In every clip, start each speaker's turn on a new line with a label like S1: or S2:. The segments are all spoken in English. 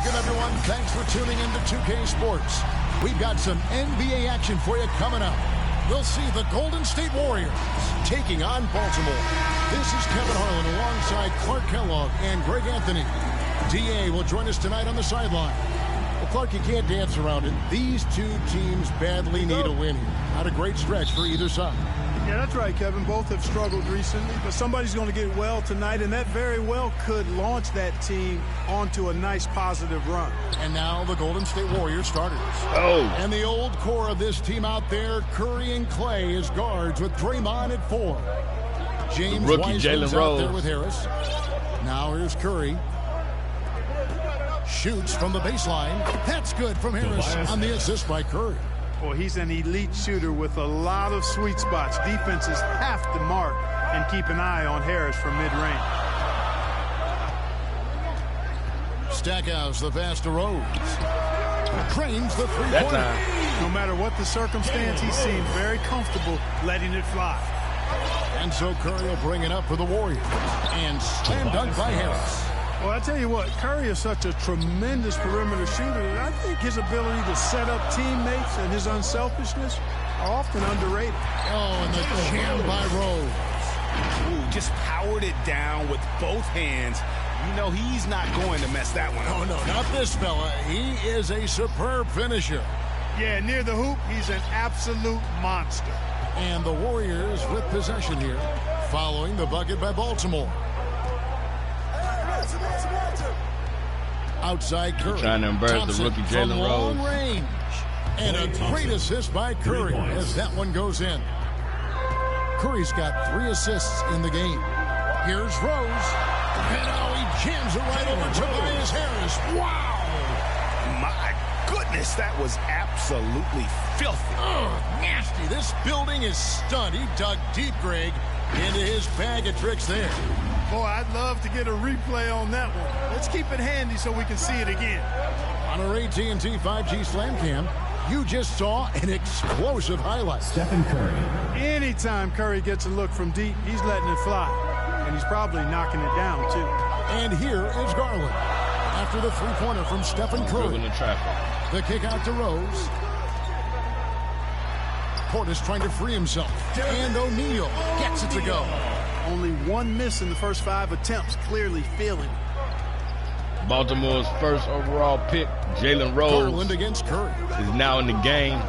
S1: Welcome, everyone. Thanks for tuning in to 2K Sports. We've got some NBA action for you coming up. We'll see the Golden State Warriors taking on Baltimore. This is Kevin Harlan alongside Clark Kellogg and Greg Anthony. DA will join us tonight on the sideline. Well, Clark, you can't dance around it. These two teams badly need a win here. Not a great stretch for either side.
S2: Yeah, that's right, Kevin. Both have struggled recently, but somebody's going to get well tonight, and that very well could launch that team onto a nice positive run.
S1: And now the Golden State Warriors starters. And the old core of this team out there, Curry and Klay as guards with Draymond at 4. James Wiseman's out there with Harris. Now here's Curry. Shoots from the baseline. That's good from Harris on the assist by Curry.
S2: Well, he's an elite shooter with a lot of sweet spots. Defenses have to mark and keep an eye on Harris from mid-range.
S1: Stackhouse, the pass to Rose. Trains the three-pointer.
S2: No matter what the circumstance, he seemed very comfortable letting it fly.
S1: And so Curry will bring it up for the Warriors. And slam dunk by Harris.
S2: Well, I tell you what, Curry is such a tremendous perimeter shooter, and I think his ability to set up teammates and his unselfishness are often underrated.
S1: Oh, and the jam by Rose.
S3: Ooh, just powered it down with both hands. You know he's not going to mess that one up.
S1: Oh, no, not this fella. He is a superb finisher.
S2: Yeah, near the hoop, he's an absolute monster.
S1: And the Warriors with possession here, following the bucket by Baltimore. Outside Curry.
S4: Trying to embarrass
S1: Thompson
S4: the rookie Jalen Rose.
S1: Long range. And a great assist by Curry as that one goes in. Curry's got 3 assists in the game. Here's Rose. And now he jams it right over Tobias Harris. Wow!
S3: My goodness, that was absolutely filthy.
S1: Oh, nasty. This building is stunned. He dug deep, Greg, into his bag of tricks there.
S2: Boy, I'd love to get a replay on that one. Let's keep it handy so we can see it again.
S1: On our AT&T 5G Slam Cam, you just saw an explosive highlight.
S5: Stephen Curry.
S2: Anytime Curry gets a look from deep, he's letting it fly. And he's probably knocking it down, too.
S1: And here is Garland. After the three-pointer from Stephen Curry. The kick out to Rose. Portis trying to free himself. And O'Neal gets it to go.
S2: Only 1 miss in the first 5 attempts, clearly failing.
S4: Baltimore's first overall pick, Jalen Rose,
S1: Garland against Curry.
S4: is now in the game.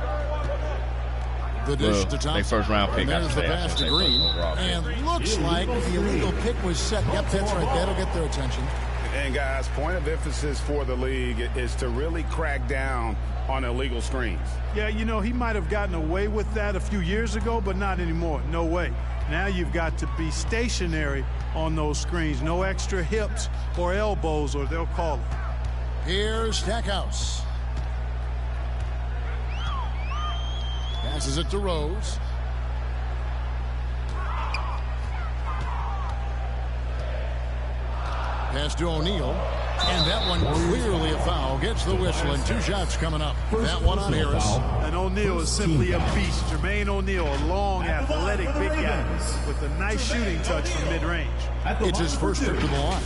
S1: The dish to Thompson.
S4: They first round pick.
S1: And there's the pass to Green. And looks like the illegal pick was set. Yep, that's right. That'll get their attention.
S3: And guys, point of emphasis for the league is to really crack down on illegal screens.
S2: Yeah, you know, he might have gotten away with that a few years ago, but not anymore. No way. Now you've got to be stationary on those screens. No extra hips or elbows, or they'll call it.
S1: Here's Stackhouse. Passes it to Rose. Pass to O'Neal. And that one clearly a foul. Gets the whistle, and 2 shots coming up. That one on Harris.
S2: And O'Neal is simply a beast. Jermaine O'Neal, a long, athletic, big guy with a nice shooting touch from mid-range.
S1: It's his first trip to the line.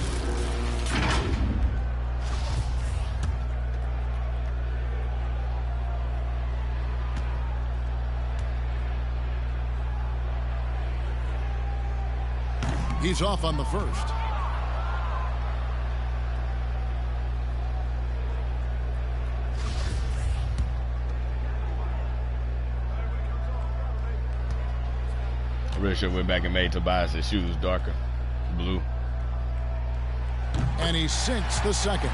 S1: He's off on the first.
S4: I really should have went back and made Tobias' shoes darker blue.
S1: And he sinks the second.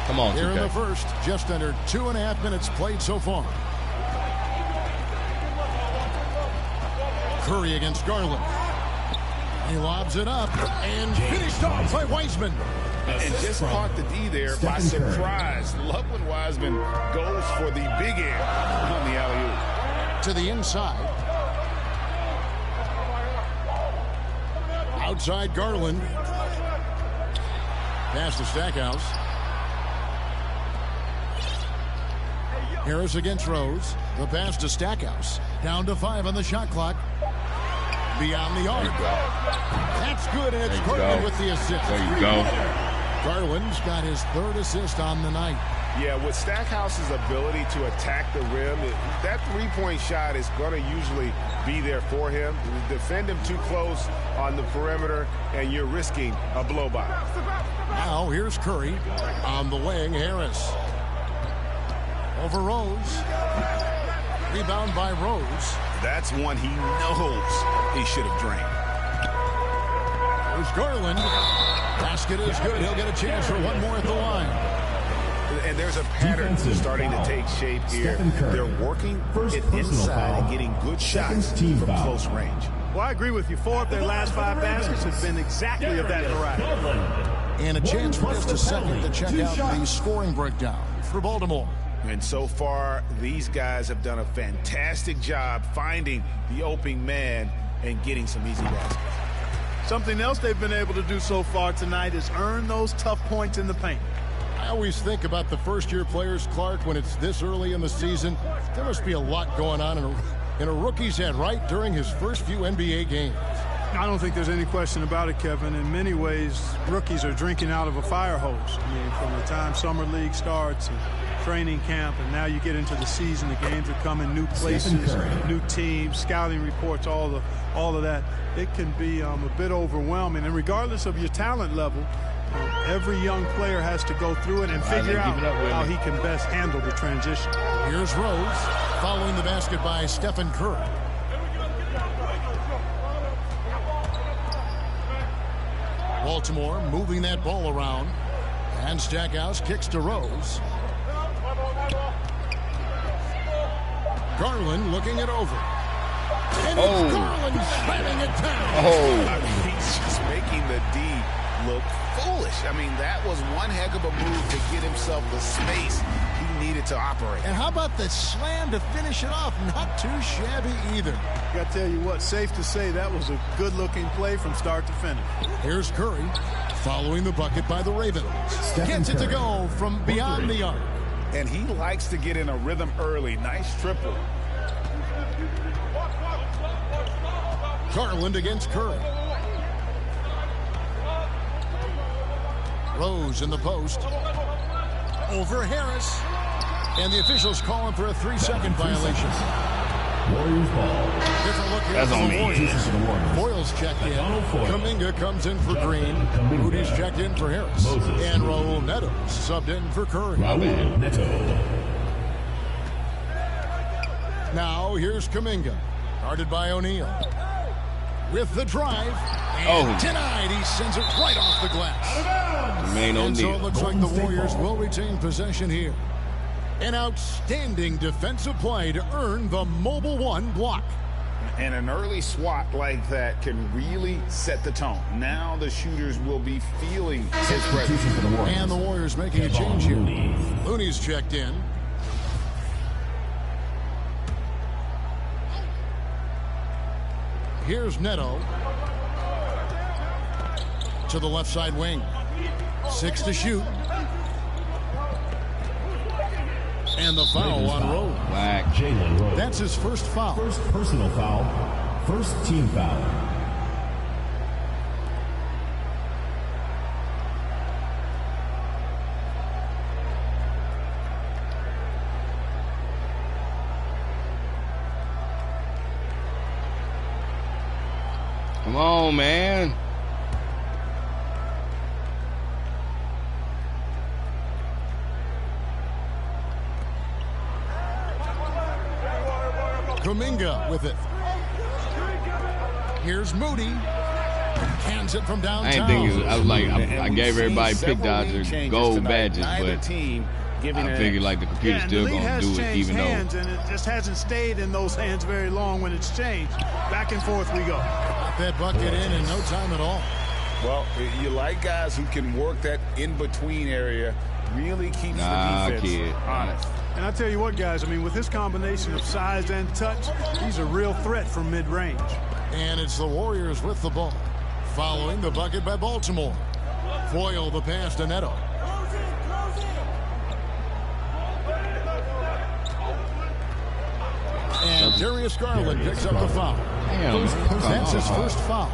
S4: Come on,
S1: here
S4: 2K.
S1: in the first, just under 2.5 minutes played so far. Curry against Garland. He lobs it up and finished off by Wiseman.
S3: And just caught the D there by surprise. Love when Wiseman goes for the big end on the alley-oop.
S1: To the inside. Outside Garland. Pass to Stackhouse. Harris against Rose. The pass to Stackhouse. Down to 5 on the shot clock. Beyond the arc. That's good, and it's Garland with the assist.
S4: There you go.
S1: Garland's got his 3rd assist on the night.
S3: Yeah, with Stackhouse's ability to attack the rim, that three-point shot is going to usually be there for him. Defend him too close on the perimeter, and you're risking a blow-by.
S1: Now here's Curry on the wing. Harris over Rose. Rebound by Rose.
S3: That's one he knows he should have drained.
S1: There's Garland. Basket is good. He'll get a chance for one more at the line.
S3: And there's a pattern starting to take shape here. They're working it inside and getting good shots from close range.
S2: Well, I agree with you. 4 of their last 5 baskets have been exactly of that variety.
S1: And a chance for just a second to check out the scoring breakdown for Baltimore.
S3: And so far, these guys have done a fantastic job finding the opening man and getting some easy baskets.
S2: Something else they've been able to do so far tonight is earn those tough points in the paint.
S1: I always think about the first-year players, Clark, when it's this early in the season. There must be a lot going on in a rookie's head, right, during his first few NBA games.
S2: I don't think there's any question about it, Kevin. In many ways, rookies are drinking out of a fire hose. I mean, from the time summer league starts and training camp, and now you get into the season, the games are coming, new places, new teams, scouting reports, all of that. It can be a bit overwhelming. And regardless of your talent level, every young player has to go through it and figure out how he can best handle the transition.
S1: Here's Rose following the basket by Stephen Curry. Baltimore moving that ball around. And Stackhouse kicks to Rose. Garland looking it over. And it's Garland slamming it down.
S3: He's just making the D look foolish. I mean, that was one heck of a move to get himself the space he needed to operate.
S1: And how about the slam to finish it off? Not too shabby either.
S2: Got to tell you what, safe to say that was a good-looking play from start to finish.
S1: Here's Curry following the bucket by the Ravens. Gets it to go from beyond the arc.
S3: And he likes to get in a rhythm early. Nice triple.
S1: Garland against Curry. Rose in the post. Over Harris. And the officials calling for a 3-second violation.
S5: Warriors ball.
S1: Different look here.
S4: That's on me.
S1: Foyle's checked in. Kuminga comes in for Green. Moody's checked in for Harris. And Raul Neto subbed in for Curry.
S5: Raul Neto.
S1: Now here's Kuminga. Guarded by O'Neal. With the drive. And denied. He sends it right off the glass.
S4: Jermaine O'Neal.
S1: And so it looks like the Warriors will retain possession here. An outstanding defensive play to earn the Mobile One block.
S3: And an early swat like that can really set the tone. Now the shooters will be feeling his presence.
S1: And the Warriors making a change here. Looney's checked in. Here's Neto. To the left side wing. 6 to shoot. And the foul on Rose.
S4: Black.
S5: Jalen Rose.
S1: That's his first foul.
S5: First personal foul. First team foul.
S4: Come on, man.
S1: Kuminga with it. Here's Moody. Hands it from downtown.
S4: I was like, I gave everybody pick dodgers gold badges, but I figured like the computer's still going to do it, even though.
S2: And it just hasn't stayed in those hands very long when it's changed. Back and forth we go.
S1: Got that bucket in no time at all.
S3: Well, you like guys who can work that in-between area, really keeps the defense honest.
S2: And I tell you what, guys, I mean, with this combination of size and touch, he's a real threat from mid-range.
S1: And it's the Warriors with the ball. Following the bucket by Baltimore. Foyle the pass to Neto. And Darius Garland picks up the foul. That's his first foul.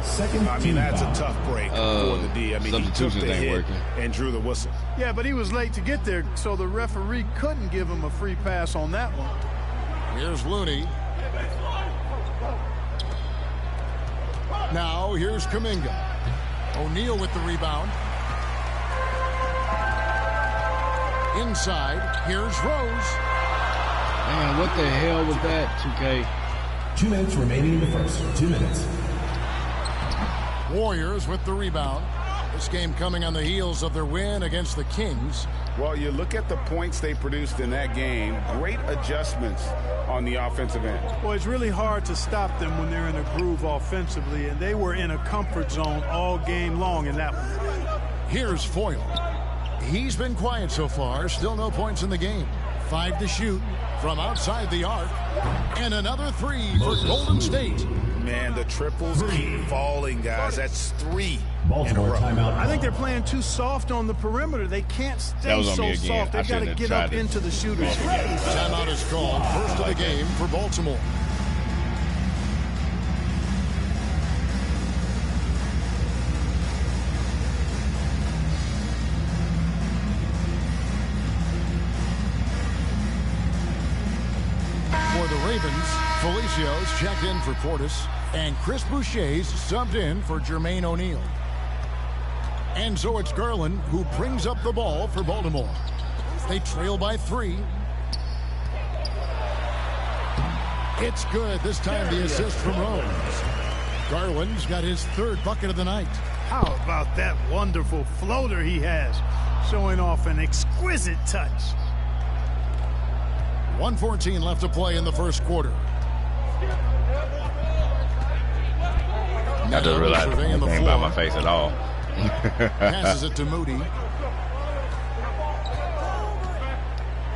S3: I mean, that's a tough break for the D. I mean, he took the hit and drew the whistle.
S2: Yeah, but he was late to get there, so the referee couldn't give him a free pass on that one.
S1: Here's Looney. Now, here's Kuminga. O'Neal with the rebound. Inside, here's Rose.
S4: Man, what the hell was that, 2K?
S5: 2 minutes remaining in the first. 2 minutes.
S1: Warriors with the rebound. This game coming on the heels of their win against the Kings.
S3: Well, you look at the points they produced in that game. Great adjustments on the offensive end.
S2: Well, it's really hard to stop them when they're in a groove offensively, and they were in a comfort zone all game long in that one.
S1: Here's Foyle. He's been quiet so far. Still no points in the game. 5 to shoot from outside the arc. And another 3 for Golden State.
S3: Man, the triples keep falling, guys. That's 3
S5: Baltimore timeout.
S2: I think they're playing too soft on the perimeter. They can't stay so soft. They've got to get up into the shooter's face.
S1: Timeout is called. First of the game for Baltimore. For the Ravens, Felicios checked in for Portis, and Chris Boucher's subbed in for Jermaine O'Neal. And so it's Garland who brings up the ball for Baltimore. They trail by 3. It's good. This time the assist from Rose. Garland's got his 3rd bucket of the night.
S2: How about that wonderful floater he has, showing off an exquisite touch.
S1: 1:14 left to play in the first quarter.
S6: I just realized anything about my face at all.
S1: Passes it to Moody.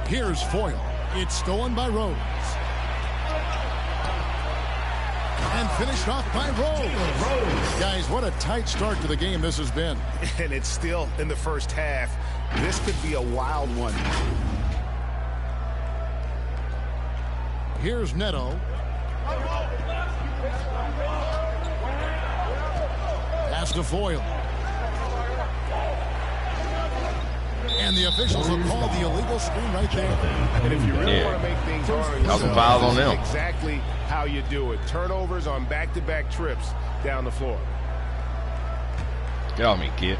S1: Here's Foyle. It's stolen by Rose. And finished off by Rose. Guys, what a tight start to the game this has been.
S3: And it's still in the first half. This could be a wild one.
S1: Here's Neto. Pass to Foyle. And the officials have called the illegal screen right there.
S3: And if you really want to make things hard,
S6: call some fouls on them.
S3: Exactly how you do it. Turnovers on back-to-back trips down the floor.
S6: Get off me, kid.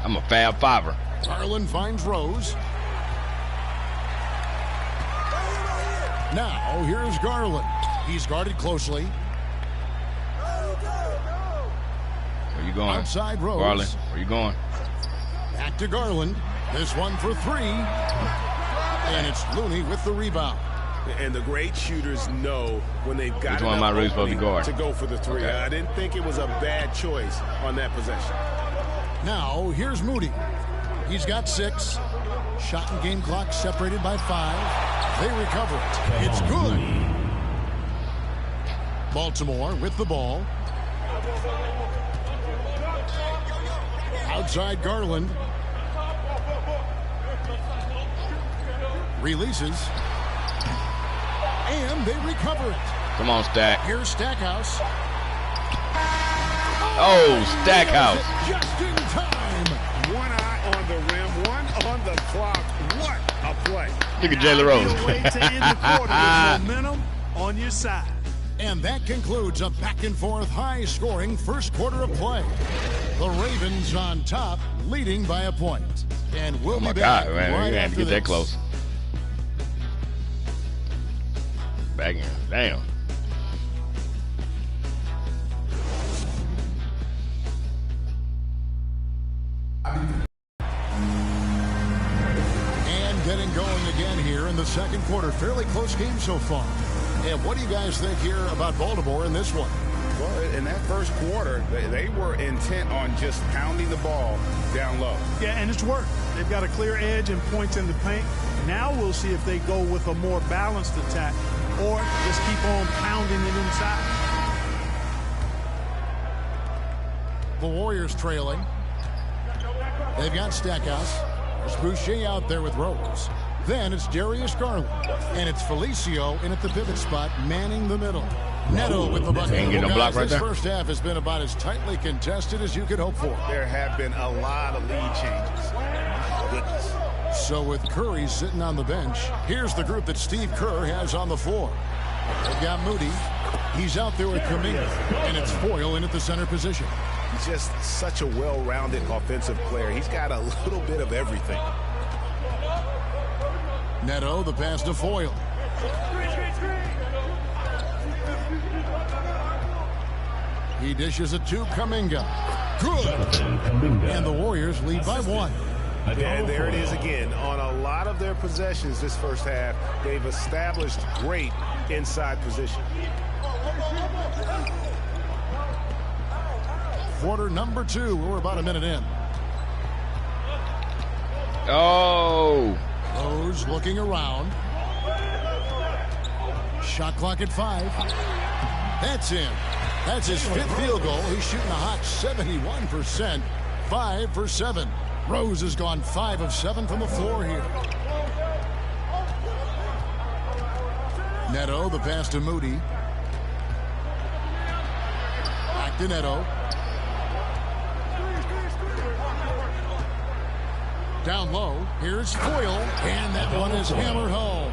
S6: I'm a Fab Fiver.
S1: Garland finds Rose. Now, here's Garland. He's guarded closely.
S6: Where you going?
S1: Outside Rose.
S6: Garland, where you going?
S1: Back to Garland. This one for 3. And it's Looney with the rebound.
S3: And the great shooters know when they've got
S6: to
S3: go for the 3. Okay. I didn't think it was a bad choice on that possession.
S1: Now, here's Moody. He's got 6. Shot and game clock separated by 5. They recover it. It's good. Baltimore with the ball. Outside Garland. Releases. And they recover it.
S6: Come on, Stack.
S1: Here's Stackhouse.
S6: Oh, Stackhouse.
S1: Just in time.
S3: One eye on the rim, one on the clock. What a play.
S6: Look at Jalen Rose.
S2: Way to end the quarter with momentum on your side.
S1: And that concludes a back-and-forth, high-scoring first quarter of play. The Ravens on top, leading by a point. And we'll be back right
S6: you had
S1: after
S6: to get
S1: this.
S6: that close. Back in. Damn.
S1: And getting going again here in the second quarter. Fairly close game so far. And what do you guys think here about Baltimore in this one?
S3: Well, in that first quarter, they were intent on just pounding the ball down low.
S2: Yeah, and it's worked. They've got a clear edge and points in the paint. Now we'll see if they go with a more balanced attack or just keep on pounding it inside.
S1: The Warriors trailing. They've got Stackhouse. There's Boucher out there with Rose. Then it's Darius Garland. And it's Felicio in at the pivot spot, manning the middle. Neto with the bucket.
S6: Ain't getting a block right there.
S1: This first half has been about as tightly contested as you could hope for.
S3: There have been a lot of lead changes. My goodness.
S1: So with Curry sitting on the bench, here's the group that Steve Kerr has on the floor. They've got Moody. He's out there with Kuminga. And it's Foyle in at the center position.
S3: He's just such a well-rounded offensive player. He's got a little bit of everything.
S1: Neto, the pass to Foyle. He dishes it to Kuminga. Good. And the Warriors lead by 1.
S3: And there it is again. On a lot of their possessions this first half, they've established great inside position.
S1: Quarter number 2. We're about a minute in.
S6: Oh.
S1: Rose looking around. Shot clock at 5. That's in. That's his 5th field goal. He's shooting a hot 71%. 5 for 7. Rose has gone 5 of 7 from the floor here. Neto, the pass to Moody. Back to Neto. Down low, here's Foyle, and that one is hammered home.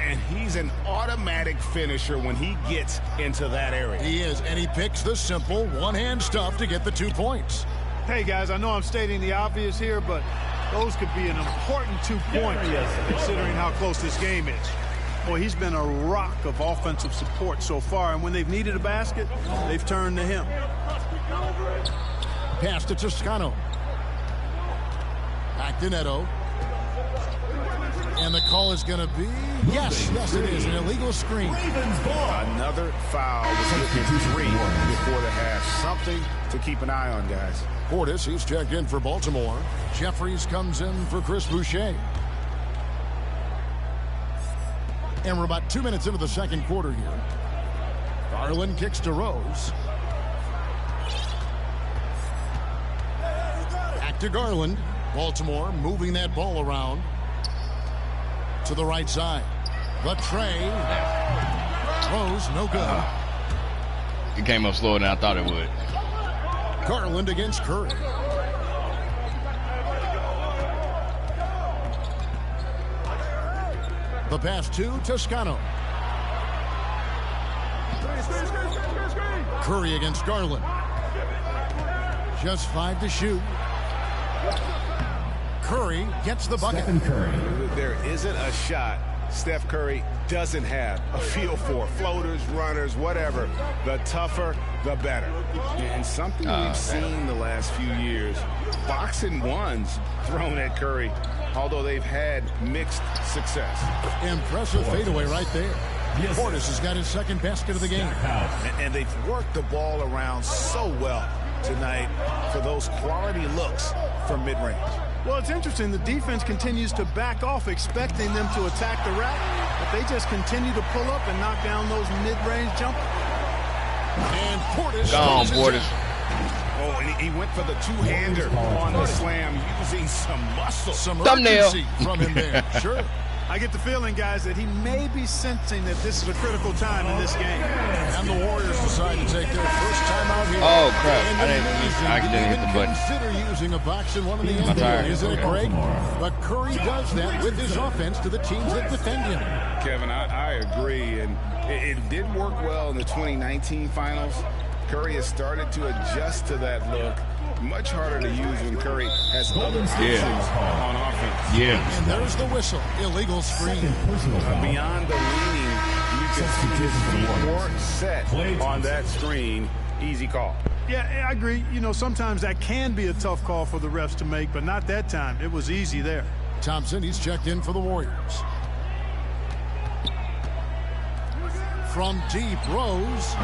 S3: And he's an automatic finisher when he gets into that area.
S1: He is, and he picks the simple one-hand stuff to get the 2 points.
S2: Hey, guys, I know I'm stating the obvious here, but those could be an important 2 points considering how close this game is. Boy, he's been a rock of offensive support so far, and when they've needed a basket, they've turned to him.
S1: Pass to Toscano. Back to Neto. And the call is going to be, yes, it is, an illegal screen.
S3: Another foul within 3 before the half. Something to keep an eye on, guys.
S1: Portis, he's checked in for Baltimore. Jeffries comes in for Chris Boucher. And we're about 2 minutes into the second quarter here. Garland kicks to Rose. Back to Garland. Baltimore moving that ball around to the right side. The tray. Rose, no good.
S6: It came up slower than I thought it would.
S1: Garland against Curry. The pass to Toscano. Curry against Garland. Just 5 to shoot. Curry gets the bucket.
S3: There isn't a shot Steph Curry doesn't have a feel for. Floaters, runners, whatever. The tougher, the better. And something we've seen the last few years, boxing ones thrown at Curry, although they've had mixed success.
S1: Impressive fadeaway right there. Portis has got his second basket of the game.
S3: And they've worked the ball around so well tonight for those quality looks from mid-range.
S2: Well, it's interesting. The defense continues to back off, expecting them to attack the rack, but they just continue to pull up and knock down those mid-range jumpers.
S1: And Portis.
S6: Gone, Portis.
S3: Oh, and he went for the two-hander on the slam, using some muscle.
S1: Some
S6: thumbnail
S1: urgency from him there. Sure.
S2: I get the feeling, guys, that he may be sensing that this is a critical time in this game.
S1: And the Warriors decide to take their first time out here.
S6: Oh, crap. I didn't hit the button.
S1: Consider using a boxing one in the NBA. Isn't it great? But Curry does that with his offense to the teams that defend him.
S3: Kevin, I agree. And it did work well in the 2019 finals. Curry has started to adjust to that look. Much harder to use when Curry has other options on offense.
S6: Yeah.
S1: And there's the whistle. Illegal screen.
S3: Beyond the leaning, you can see his feet more set on that screen. Easy call.
S2: Yeah, I agree. You know, sometimes that can be a tough call for the refs to make, but not that time. It was easy there.
S1: Thompson, he's checked in for the Warriors. From deep, Rose.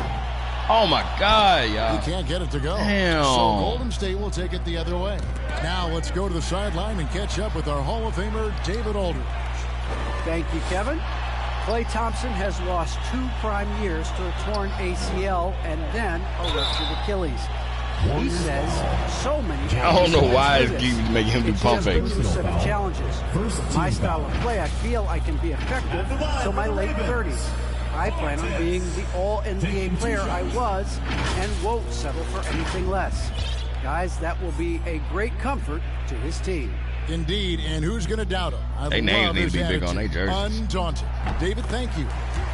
S6: Oh, my God, y'all.
S1: He can't get it to go.
S6: Damn.
S1: So Golden State will take it the other way. Now let's go to the sideline and catch up with our Hall of Famer, David Aldridge.
S7: Thank you, Kevin. Klay Thompson has lost 2 prime years to a torn ACL and then a ruptured Achilles. He says so many.
S6: I don't know why it keeps making him do pump fakes.
S7: Set of challenges. My style of play, I feel I can be effective. So my late 30s, I plan on being the all-NBA player I was and won't settle for anything less. Guys, that will be a great comfort to his team.
S1: Indeed, and who's going to doubt him?
S6: They names need to be big on their jerseys.
S1: Undaunted. David, thank you.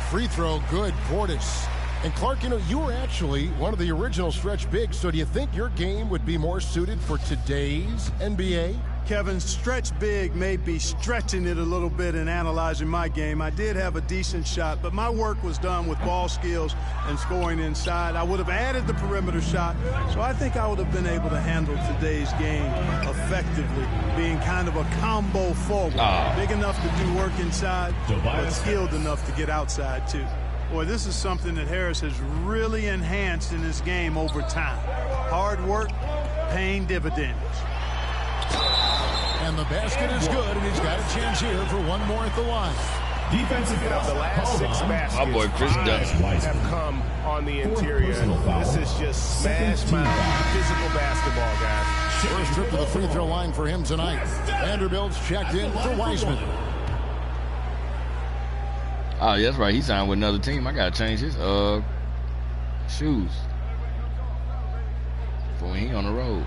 S1: Free throw, good. Portis. And Clark, you know, you were actually one of the original stretch bigs, so do you think your game would be more suited for today's NBA?
S2: Kevin, stretch big may be stretching it a little bit in analyzing my game. I did have a decent shot, but my work was done with ball skills and scoring inside. I would have added the perimeter shot, so I think I would have been able to handle today's game effectively, being kind of a combo forward. Big enough to do work inside, but skilled enough to get outside, too. Boy, this is something that Harris has really enhanced in his game over time. Hard work, paying dividends.
S1: And the basket is good, and he's got a chance here for one more at the line.
S5: Defensive foul.
S3: The last 6 baskets
S6: My boy Chris Dunn
S3: have come on the interior. This is just smash mouth physical basketball, guys.
S1: First trip to the free throw line for him tonight. Vanderbilt's checked in for Wiseman.
S6: Oh, yeah, that's right. He signed with another team. I gotta change his shoes for when he on the road.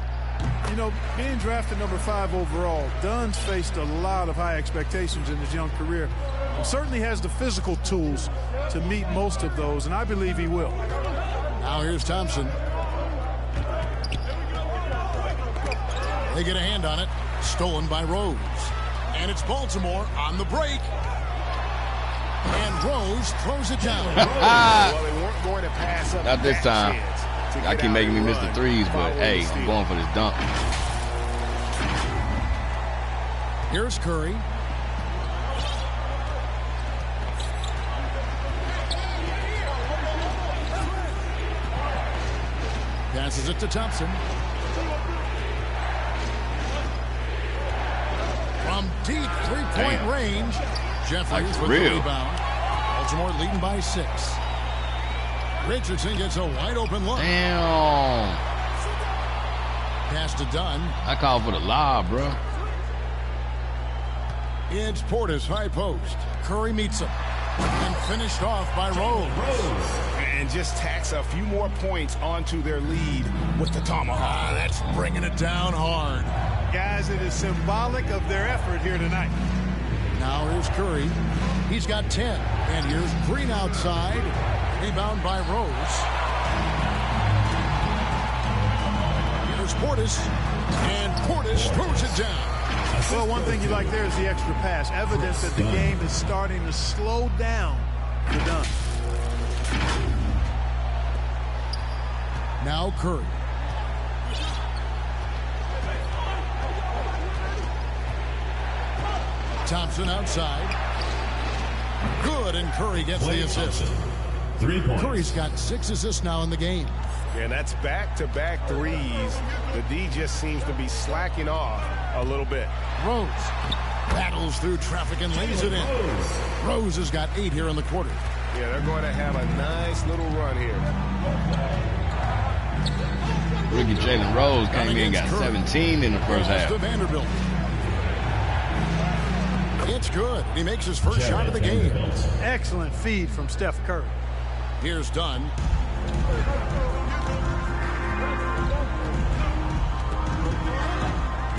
S2: You know, being drafted number 5 overall, Dunn's faced a lot of high expectations in his young career. He certainly has the physical tools to meet most of those, and I believe he will.
S1: Now here's Thompson. They get a hand on it. Stolen by Rose. And it's Baltimore on the break. And Rose throws it down.
S3: Well, they weren't going to pass up.
S6: Not this time. I keep making me miss the threes, but hey, I'm going for this dunk.
S1: Here's Curry. Passes it to Thompson. From deep three-point range, Jeffries with the rebound. Baltimore leading by 6. Richardson gets a wide-open look.
S6: Damn.
S1: Pass to Dunn.
S6: I called for the lob, bro.
S1: It's Portis, high post. Curry meets him. And finished off by Rose.
S3: And just tacks a few more points onto their lead with the tomahawk.
S1: That's bringing it down hard.
S2: Guys, it is symbolic of their effort here tonight.
S1: Now here's Curry. He's got 10. And here's Green outside. Rebound by Rose. Here's Portis. And Portis throws it down.
S2: Well, one thing you like there is the extra pass. Evidence that the game is starting to slow down for Dunn.
S1: Now Curry. Thompson outside. Good, and Curry gets the assist.
S5: 3 points.
S1: Curry's got 6 assists now in the game.
S3: And that's back-to-back threes. The D just seems to be slacking off a little bit.
S1: Rose battles through traffic and lays it in. Rose has got 8 here in the quarter.
S3: Yeah, they're going to have a nice little run here.
S6: Rookie Jalen Rose came in and got 17 in the first half.
S1: To Vanderbilt. It's good. He makes his first shot of the game.
S2: Excellent feed from Steph Curry.
S1: Here's Dunn.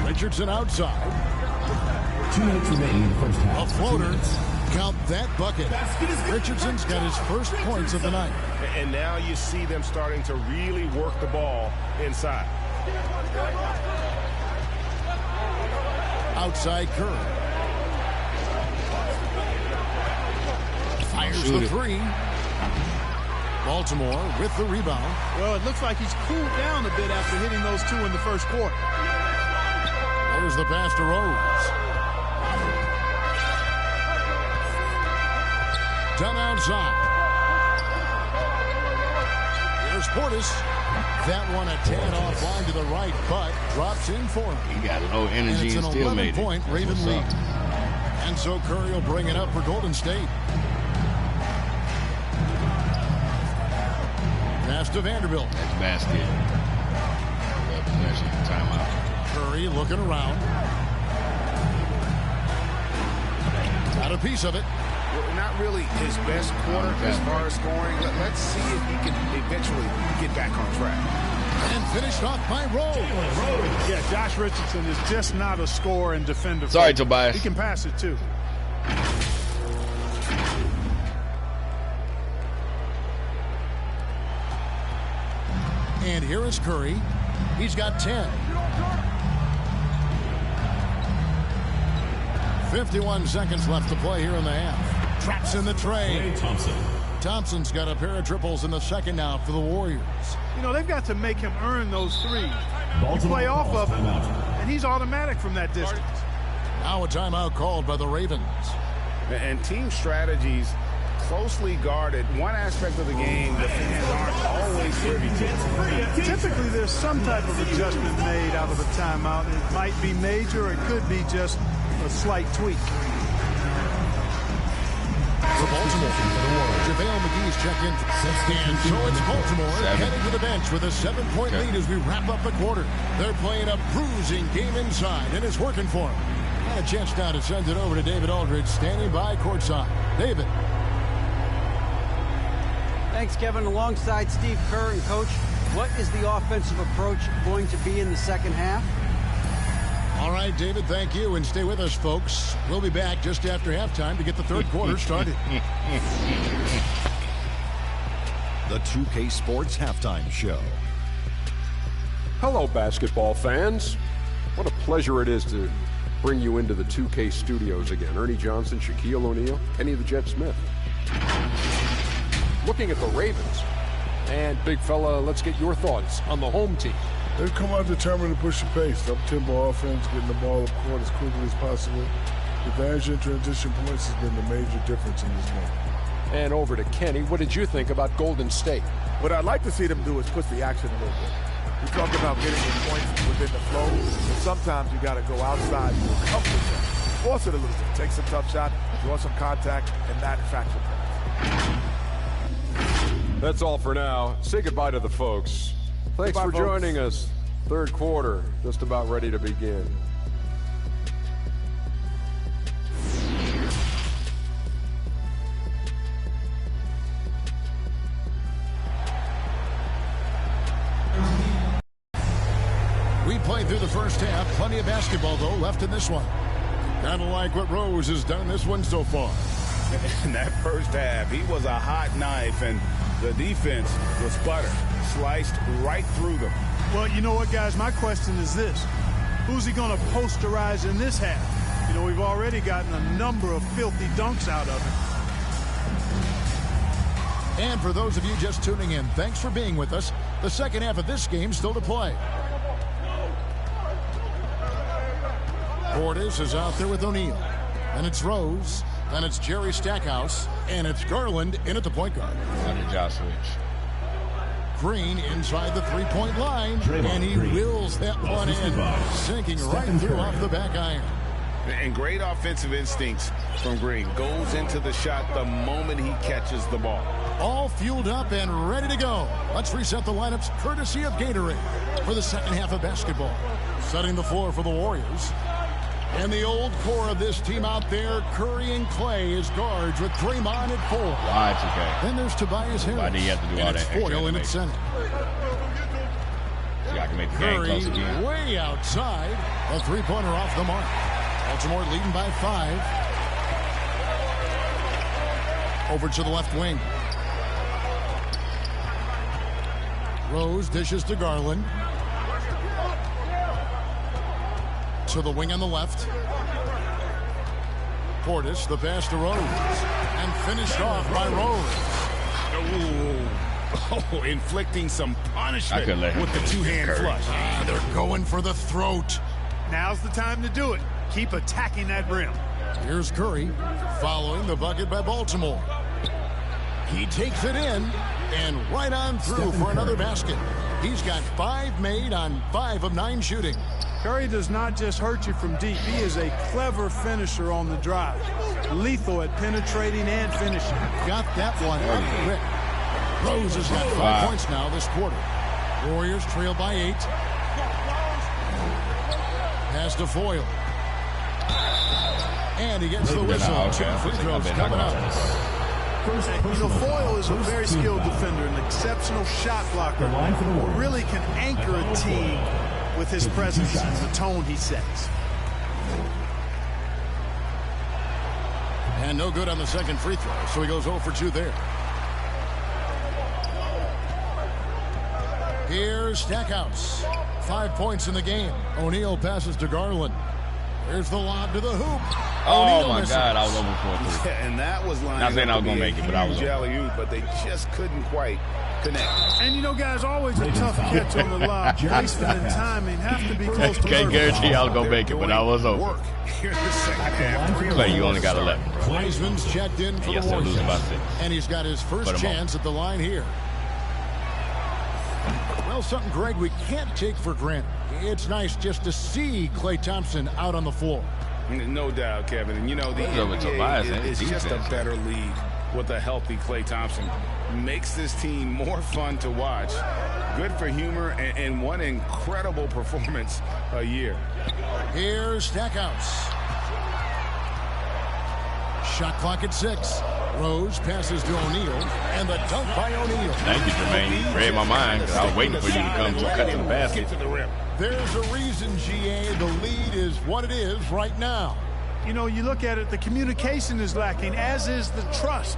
S1: Richardson outside.
S5: 2 minutes remaining in the first half.
S1: A floater. Count that bucket. Richardson's got his first points of the night.
S3: And now you see them starting to really work the ball inside.
S1: Outside Curry. Fires the 3. Baltimore with the rebound.
S2: Well, it looks like he's cooled down a bit after hitting those 2 in the first quarter.
S1: There's the pass to Rose. Done outside. There's Portis. That one a tad offline to the right, but drops in for him.
S6: He got low energy and still made it.
S1: It's an 11-point Raven lead. And so Curry will bring it up for Golden State. Pass to Vanderbilt.
S6: That's basket.
S1: Curry looking around. Got a piece of it.
S3: Well, not really his best quarter as far as scoring. Let's see if he can eventually get back on track.
S1: And finished off by Rose.
S2: Yeah, Josh Richardson is just not a scorer and defender.
S6: Sorry, Tobias.
S2: He can pass it, too.
S1: And here is Curry. He's got 10. 51 seconds left to play here in the half. Traps in the tray.
S5: Klay Thompson.
S1: Thompson's got a pair of triples in the second now for the Warriors.
S2: You know, they've got to make him earn those threes.
S5: Baltimore
S2: Play off of him,
S5: timeout.
S2: and he's automatic from that distance.
S1: Now a timeout called by the Ravens.
S3: And team strategies closely guarded. One aspect of the game the fans aren't always privy to.
S2: Typically, there's some type of adjustment made out of a timeout. It might be major, or it could be just a slight tweak.
S1: For Baltimore, JaVale McGee's checked in. And so it's Baltimore heading to the bench with a 7-point lead as we wrap up the quarter. They're playing a bruising game inside, and it's working for them. And a chance now to send it over to David Aldridge, standing by courtside. David.
S7: Thanks, Kevin. Alongside Steve Kerr and Coach, what is the offensive approach going to be in the second half?
S1: All right, David, thank you. And stay with us, folks. We'll be back just after halftime to get the third quarter started.
S8: The 2K Sports Halftime Show.
S9: Hello, basketball fans. What a pleasure it is to bring you into the 2K studios again. Ernie Johnson, Shaquille O'Neal, Kenny the Jet Smith. Looking at the Ravens. And, big fella, let's get your thoughts on the home team.
S10: They've come out determined to push the pace. Up-tempo offense, getting the ball up court as quickly as possible. Advantage in transition points has been the major difference in this game.
S9: And over to Kenny. What did you think about Golden State?
S11: What I'd like to see them do is push the action a little bit. We talked about getting the points within the flow, but sometimes you got to go outside to accomplish that. Force it a little bit. Take some tough shot, draw some contact, and manufacture points.
S9: That's all for now. Say goodbye to the folks. Thanks for joining us. Third quarter, just about ready to begin.
S1: We played through the first half. Plenty of basketball, though, left in this one. Kind of like what Rose has done this one so far.
S3: In that first half, he was a hot knife, and the defense was butter. Sliced right through them.
S2: Well, you know what, guys? My question is this. Who's he going to posterize in this half? You know, we've already gotten a number of filthy dunks out of him.
S1: And for those of you just tuning in, thanks for being with us. The second half of this game still to play. Portis is out there with O'Neal. And it's Rose. And it's Jerry Stackhouse. And it's Garland in at the point guard.
S6: Under Josh Rich.
S1: Green inside the three-point line, and he wills that one in, sinking right through off the back iron.
S3: And great offensive instincts from Green. Goes into the shot the moment he catches the ball.
S1: All fueled up and ready to go. Let's reset the lineups courtesy of Gatorade for the second half of basketball. Setting the floor for the Warriors. And the old core of this team out there, Curry and Klay as guards with Draymond at 4.
S6: Why, it's okay.
S1: Then there's Tobias Harris.
S6: Why do you have to do all
S1: and
S6: that?
S1: It's Foyle in at center.
S6: See, I can make the game
S1: Curry
S6: close again.
S1: way outside. A three-pointer off the mark. Baltimore leading by 5. Over to the left wing. Rose dishes to Garland. To the wing on the left. Portis, the pass to Rose. And finished off by Rose.
S3: Oh, inflicting some punishment with the two-hand flush.
S1: They're going for the throat.
S2: Now's the time to do it. Keep attacking that rim.
S1: Here's Curry following the bucket by Baltimore. He takes it in and right on through for another basket. He's got 5 made on 5 of 9 shooting.
S2: Curry does not just hurt you from deep. He is a clever finisher on the drive. Lethal at penetrating and finishing.
S1: Got that one quick. Rose has got 5 points now this quarter. Warriors trail by 8. Pass to Foyle. And he gets the whistle. 2 free throws coming up.
S2: Foyle is a very skilled defender, an exceptional shot blocker, who really can anchor a team with his presence and the tone he sets.
S1: And no good on the second free throw, so he goes 0 for 2 there. Here's Stackhouse. 5 points in the game. O'Neal passes to Garland. Here's the lob to the hoop.
S6: Oh, my God, I was over 4-3.
S3: Yeah, and that was
S6: not saying I was going to make it, but I was
S3: over. But they just couldn't quite connect.
S2: And, guys, always a tough catch on the lob. Placement and timing have to be close to
S6: can't guarantee I was going to make it, but I was over. Klay, you only got 11.
S1: Wiseman's checked in for the Warriors. And he's got his first chance at the line here. Well, something, Greg, we can't take for granted. It's nice just to see Klay Thompson out on the floor.
S3: No doubt, Kevin. And, the NBA is just a better league with a healthy Klay Thompson. Makes this team more fun to watch. Good for humor and one incredible performance a year.
S1: Here's Stackhouse. Shot clock at 6. Rose passes to O'Neal, and the dunk by O'Neal.
S6: Thank you, Jermaine. Read my mind, because I was waiting for you to come to cut to the basket.
S1: There's a reason, GA, the lead is what it is right now.
S2: You look at it, the communication is lacking, as is the trust.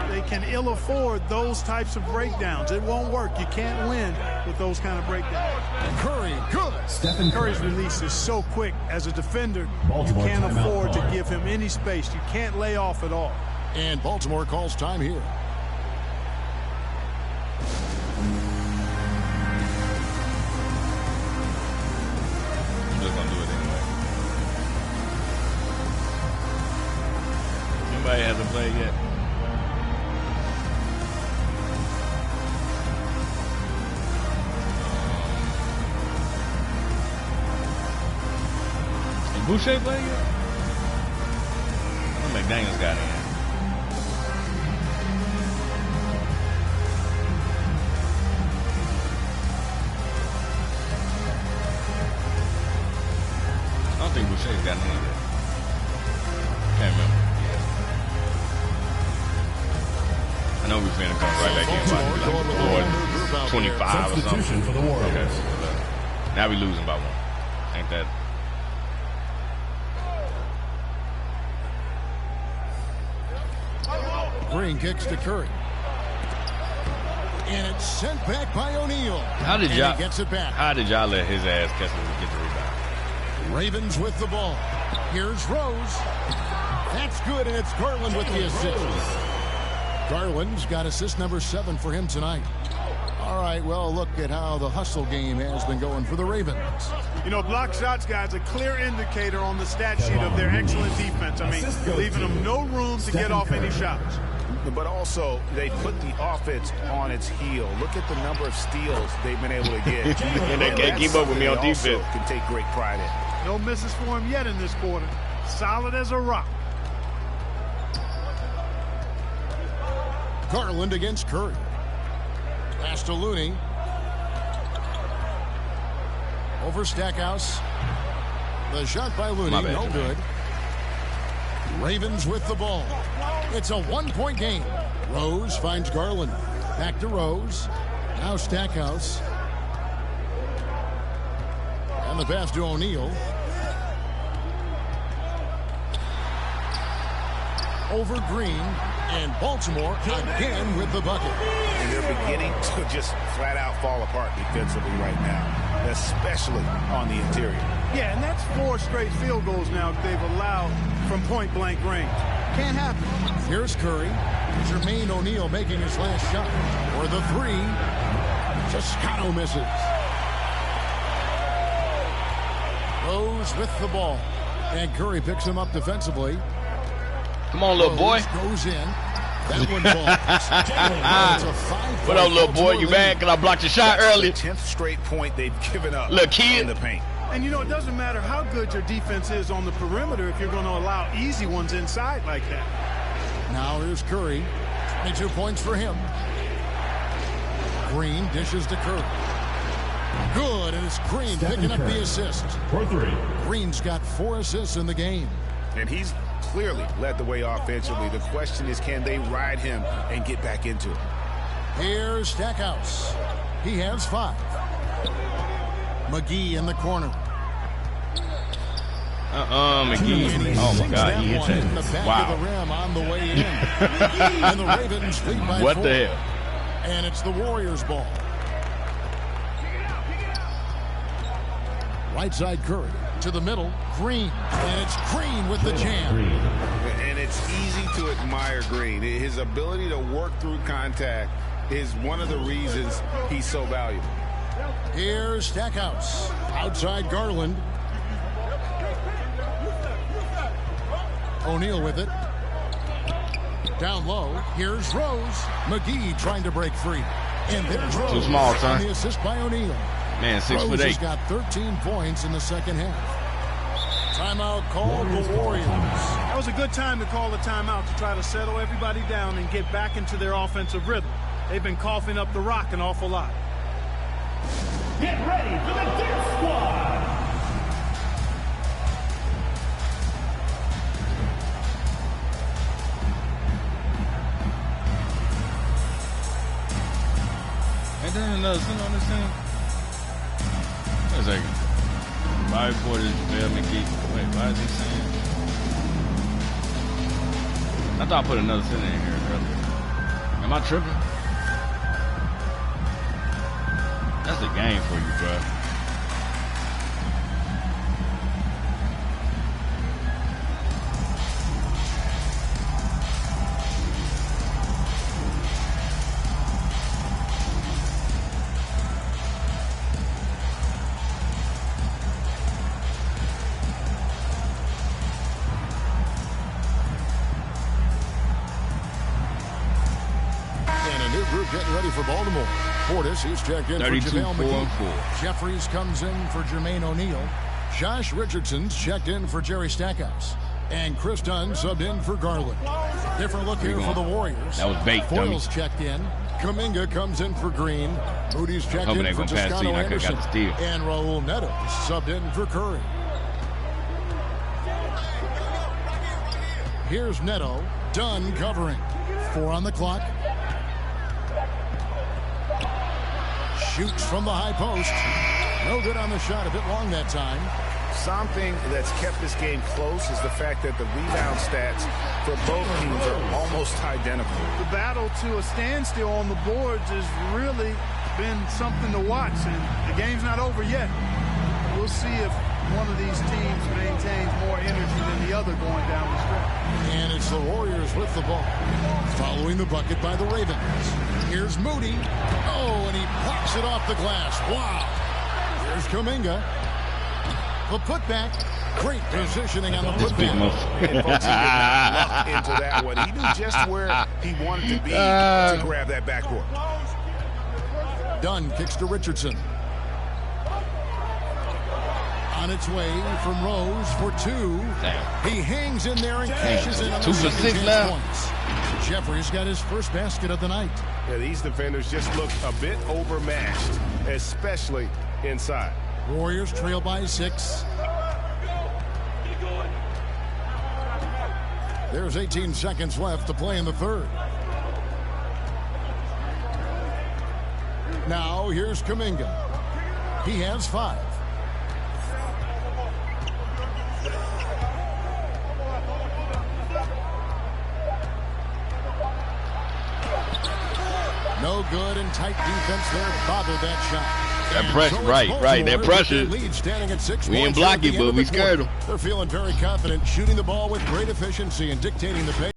S2: They can ill afford those types of breakdowns. It won't work. You can't win with those kind of breakdowns.
S1: Curry, good.
S2: Curry's release is so quick. As a defender, you can't afford to give him any space. You can't lay off at all.
S1: And Baltimore calls time here.
S6: I'm just going to do it anyway. Anybody hasn't played yet? Is Boucher playing yet? I think McDaniels got in. I think Boucher's got in yet. Can't remember. I know we're finna come right back in by 25 or something.
S5: For the Warriors.
S6: Okay. Now we losing by 1. Ain't that?
S1: Green kicks to Curry. And it's sent back by O'Neal.
S6: How did y'all
S1: gets it back?
S6: How did y'all let his ass get the rebound?
S1: Ravens with the ball. Here's Rose. That's good, and it's Garland with the assist. Garland's got assist number 7 for him tonight. All right, well, look at how the hustle game has been going for the Ravens.
S2: Block shots, guys, a clear indicator on the stat sheet of their excellent defense. Leaving them no room to get off any shots.
S3: But also, they put the offense on its heel. Look at the number of steals they've been able to get.
S6: And they can't keep up with me on defense.
S3: Can take great pride in.
S2: No misses for him yet in this quarter. Solid as a rock.
S1: Garland against Curry. Pass to Looney. Over Stackhouse. The shot by Looney, no good. Ravens with the ball. It's a 1-point game. Rose finds Garland. Back to Rose. Now Stackhouse. And the pass to O'Neal. Over Green. And Baltimore again with the bucket.
S3: And they're beginning to just flat out fall apart defensively right now, especially on the interior.
S2: Yeah, and that's 4 straight field goals now they've allowed from point-blank range. Can't happen.
S1: Here's Curry. Jermaine O'Neal making his last shot. For the 3. Toscano misses. Rose with the ball. And Curry picks him up defensively.
S6: Come on, little boy.
S1: Goes in. That one falls.
S6: What up, little boy? You mad because I blocked your shot early?
S3: 10th straight point they've given up.
S6: Little kid.
S3: In the paint.
S2: And it doesn't matter how good your defense is on the perimeter if you're going to allow easy ones inside like that.
S1: Now here's Curry. 22 points for him. Green dishes to Curry. Good, and it's Green picking up the assist.
S5: For 3.
S1: Green's got 4 assists in the game.
S3: And he's clearly led the way offensively. The question is, can they ride him and get back into it?
S1: Here's Stackhouse. He has 5. McGee in the corner.
S4: McGee. Oh, my God, he hits it. Wow.
S1: Of the rim on the way in. And the Ravens lead by 4.
S4: What the hell?
S1: And it's the Warriors' ball. Right side Curry to the middle. Green. And it's Green with the jam.
S3: And it's easy to admire Green. His ability to work through contact is one of the reasons he's so valuable.
S1: Here's Stackhouse. Outside Garland. O'Neal with it. Down low. Here's Rose. McGee trying to break free. And there's Rose.
S4: Too small, son.
S1: On the assist by O'Neal.
S4: Man, 6'8".
S1: Rose has got 13 points in the second half. Timeout called the Warriors.
S2: That was a good time to call a timeout to try to settle everybody down and get back into their offensive rhythm. They've been coughing up the rock an awful lot.
S5: Get ready for the Dirt Squad.
S4: Ain't there another thing on this thing? Wait a second. Bobby Portis, McGee. Wait, why is he saying? I thought I put another center in here earlier. Am I tripping? That's the game for you, bro.
S1: Getting ready for Baltimore. Portis, he's checked in for JaVale McGee. Jeffries comes in for Jermaine O'Neal. Josh Richardson's checked in for Jerry Stackhouse. And Chris Dunn subbed in for Garland. Different look here for the Warriors.
S4: That was bait,
S1: Foyle's checked in. Kuminga comes in for Green. Moody's checked in for Toscano Anderson. And Raul Neto subbed in for Curry. Here's Neto. Dunn covering. 4 on the clock. Shoots from the high post. No good on the shot. A bit long that time.
S3: Something that's kept this game close is the fact that the rebound stats for both teams are almost identical.
S2: The battle to a standstill on the boards has really been something to watch, and the game's not over yet. We'll see if one of these teams maintains more energy than the other going down the stretch.
S1: And it's the Warriors with the ball. Following the bucket by the Ravens. Here's Moody. Oh, and he pops it off the glass. Wow. Here's Kuminga. The putback. Great positioning on the putback.
S3: And folks, he did not luck into that one. He knew just where he wanted to be to grab that backboard.
S1: Dunn kicks to Richardson. On its way from Rose for 2.
S4: Damn.
S1: He hangs in there and cashes in on
S4: 2 for 6 now.
S1: Points. Jeffries got his first basket of the night.
S3: Yeah, these defenders just look a bit overmatched, especially inside.
S1: Warriors trail by 6. There's 18 seconds left to play in the third. Now here's Kuminga. He has 5. No good, and tight defense there bothered that shot.
S4: That pressure, right. That pressure. We ain't block it, but we scared them.
S1: They're feeling very confident, shooting the ball with great efficiency and dictating the pace.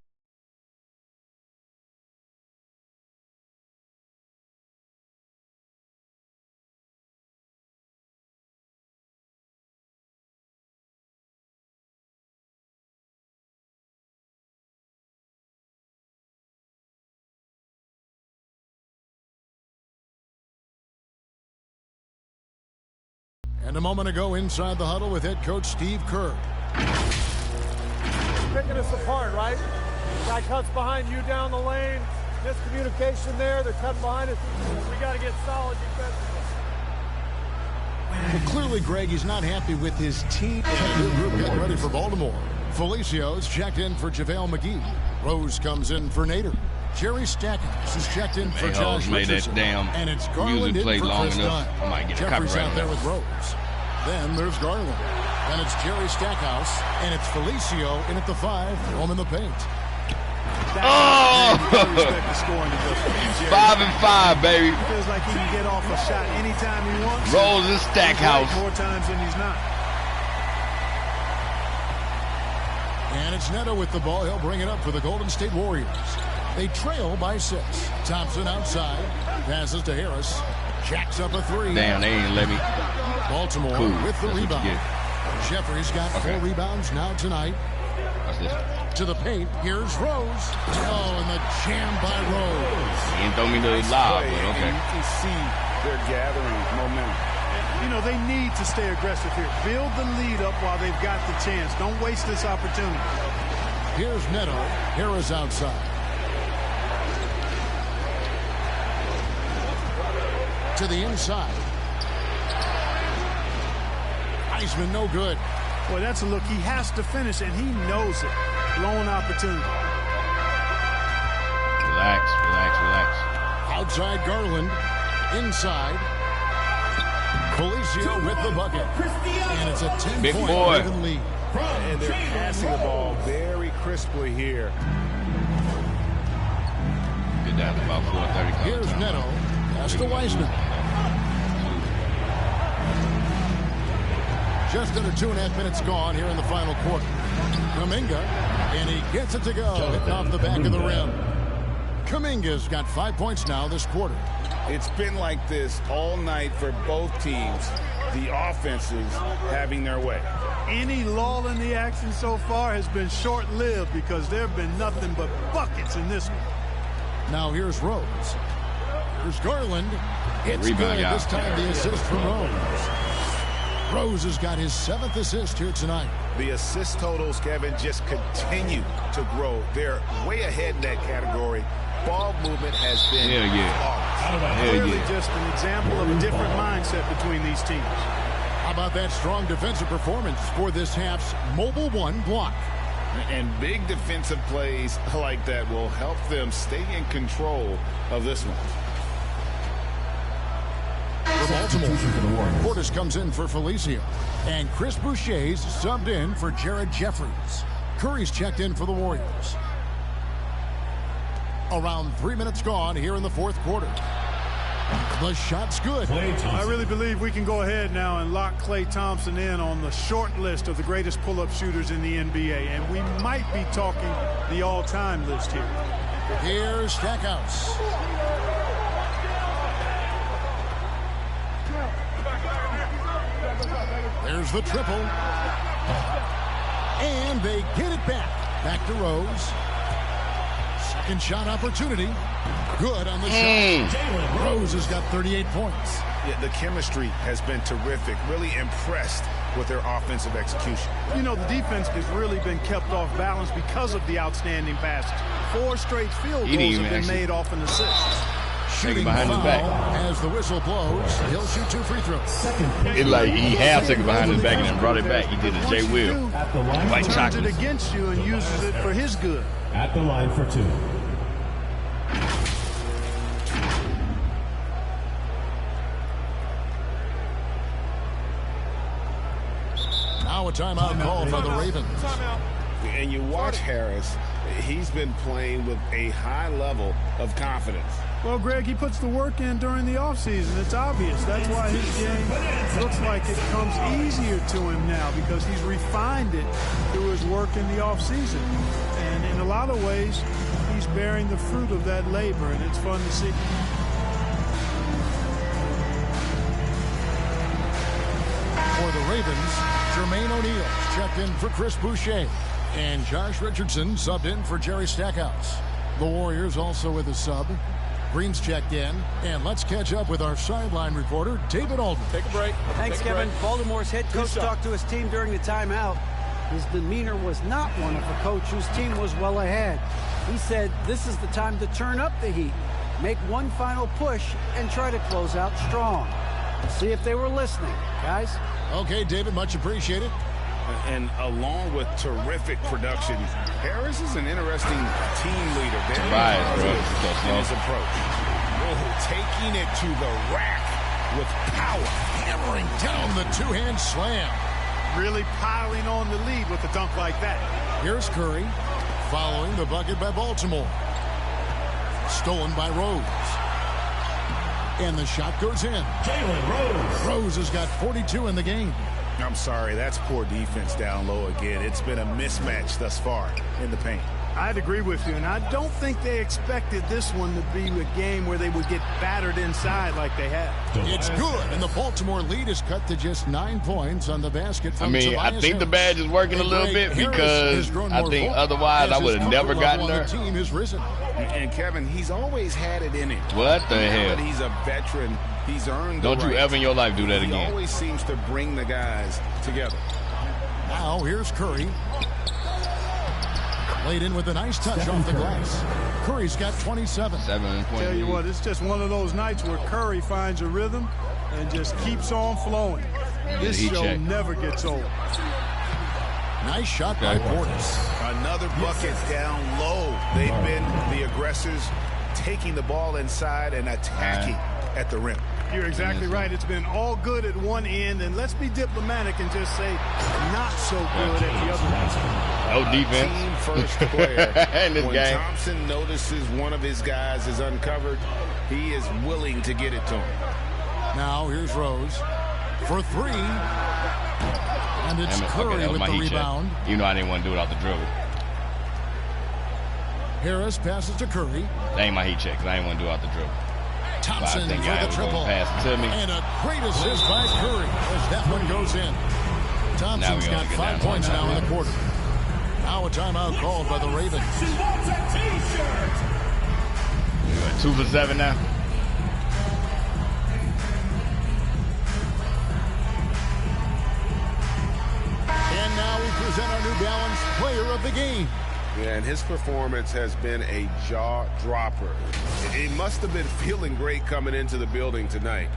S1: And a moment ago inside the huddle with head coach Steve Kerr.
S12: Picking us apart, right? Guy cuts behind you down the lane. Miscommunication there. They're cutting behind us. We got to get solid defensively.
S1: Well, clearly, Greg, he's not happy with his team. New group getting ready for Baltimore. Felicio's checked in for JaVale McGee. Rose comes in for Nader. Jerry Stackhouse is checked in for Josh Richardson. And it's Garland in for Chris Dunn.
S6: I might get
S1: Jeffrey's out there with Rose. Then there's Garland. Then it's Jerry Stackhouse. And it's Felicio in at the 5, home in the paint.
S6: Oh! 5 and 5, baby.
S2: Feels like he can get off a shot anytime he wants.
S6: Rose and Stackhouse.
S2: More times than he's not.
S1: And it's Neto with the ball. He'll bring it up for the Golden State Warriors. They trail by 6. Thompson outside. Passes to Harris. Jacks up a 3.
S6: Damn, they ain't let me.
S1: Baltimore with the rebound. Jeffrey's got 4 rebounds now tonight.
S6: What's this?
S1: To the paint. Here's Rose. Oh, and the jam by Rose.
S6: He didn't throw me the lob, but okay.
S3: You can see they're gathering momentum.
S2: You know, they need to stay aggressive here. Build the lead up while they've got the chance. Don't waste this opportunity.
S1: Here's Neto. Harris outside. To the inside. Wiseman, no good.
S2: Boy, that's a look. He has to finish, and he knows it. Blown opportunity.
S6: Relax, relax, relax.
S1: Outside Garland. Inside. Felicio with the bucket. And it's a 10-point lead.
S3: And they're passing the ball very crisply here.
S6: Get down to about 4:30.
S1: Here's Neto. Pass to Wiseman. Just under 2.5 minutes gone here in the final quarter. Kuminga, and he gets it to go. Hitting off the back of the rim. Kuminga's got 5 points now this quarter.
S3: It's been like this all night for both teams. The offenses having their way.
S2: Any lull in the action so far has been short-lived because there have been nothing but buckets in this one.
S1: Now here's Rose. Here's Garland. It's
S6: Rebound,
S1: good. This time the assist from Rose. Rose has got his 7th assist here tonight.
S3: The assist totals, Kevin, just continue to grow. They're way ahead in that category. Ball movement has been
S2: clearly just an example of a different mindset between these teams.
S1: How about that strong defensive performance for this half's Mobile One block?
S3: And big defensive plays like that will help them stay in control of this one.
S1: For Baltimore, Portis comes in for Felicio. And Chris Boucher's subbed in for Jared Jeffries. Curry's checked in for the Warriors. Around 3 minutes gone here in the fourth quarter. The shot's good.
S2: I really believe we can go ahead now and lock Klay Thompson in on the short list of the greatest pull-up shooters in the NBA. And we might be talking the all-time list here.
S1: Here's Stackhouse. There's the triple. And they get it back. Back to Rose. Second shot opportunity. Good on the shot. Rose has got 38 points.
S3: Yeah, the chemistry has been terrific. Really impressed with their offensive execution.
S2: You know, the defense has really been kept off balance because of the outstanding passes. 4 straight field goals have been made off an assist.
S1: Shooting
S6: behind his back.
S1: As the whistle blows, he'll shoot 2 free throws.
S6: It's like he half took it behind his back and then brought it back. He did a J. Will.
S2: He turns it against you and uses it for his good.
S5: At the line for 2.
S1: Now a timeout call for the Ravens.
S3: And you watch Harris, he's been playing with a high level of confidence.
S2: Well, Greg, he puts the work in during the offseason. It's obvious. That's why his game looks like it comes easier to him now because he's refined it through his work in the offseason. And in a lot of ways, he's bearing the fruit of that labor, and it's fun to see.
S1: For the Ravens, Jermaine O'Neal checked in for Chris Boucher. And Josh Richardson subbed in for Jerry Stackhouse. The Warriors also with a sub. Green's checked in. And let's catch up with our sideline reporter, David Alden.
S11: Take a break.
S7: Thanks, Kevin. Baltimore's head coach talked to his team during the timeout. His demeanor was not one of a coach whose team was well ahead. He said this is the time to turn up the heat, make one final push, and try to close out strong. See if they were listening, guys.
S1: Okay, David, much appreciated.
S3: And along with terrific production, Harris is an interesting team leader. Very positive in his approach. Taking it to the rack with power.
S1: Hammering down the two-hand slam.
S2: Really piling on the lead with a dunk like that.
S1: Here's Curry following the bucket by Baltimore. Stolen by Rose. And the shot goes in.
S5: Jalen Rose.
S1: Rose has got 42 in the game.
S3: I'm sorry, that's poor defense down low again. It's been a mismatch thus far in the paint.
S2: I'd agree with you, and I don't think they expected this one to be a game where they would get battered inside like they have.
S1: It's good, and the Baltimore lead is cut to just 9 points on the basket from
S6: I
S1: Tobias
S6: think the badge is working a little bit because I think otherwise I would have never gotten there.
S1: The team has risen.
S3: And Kevin, he's always had it in him.
S6: What the hell?
S3: But he's a veteran. He's earned the
S6: Don't you
S3: right.
S6: ever in your life do that
S3: He
S6: again.
S3: always seems to bring the guys together.
S1: Now here's Curry. Laid in with a nice touch off the glass. Curry's got 27.
S6: 7 points.
S2: Tell you what, it's just one of those nights where Curry finds a rhythm and just keeps on flowing. This show never gets old.
S1: Nice shot by Portis.
S3: Another bucket down low. They've been the aggressors, taking the ball inside and attacking at the rim.
S2: You're exactly right. It's been all good at one end, and let's be diplomatic and just say not so good at the other end.
S6: No defense.
S3: Team first player.
S6: In this
S3: when
S6: game.
S3: Thompson notices one of his guys is uncovered, he is willing to get it to him.
S1: Now here's Rose for three. And it's Curry with the rebound.
S6: You know I didn't want to do it off the dribble.
S1: Harris passes to Curry.
S6: That ain't my heat check because I didn't want to do it off the dribble.
S1: Thompson for the triple.
S6: Pass it to me.
S1: And a great assist by Curry as that one goes in. Thompson's got 5 points now in the quarter. Now a timeout called by the Ravens.
S5: She wants a t-shirt.
S6: 2 for 7 now.
S1: And now we present our New Balance player of the game.
S3: Yeah, and his performance has been a jaw-dropper. He must have been feeling great coming into the building tonight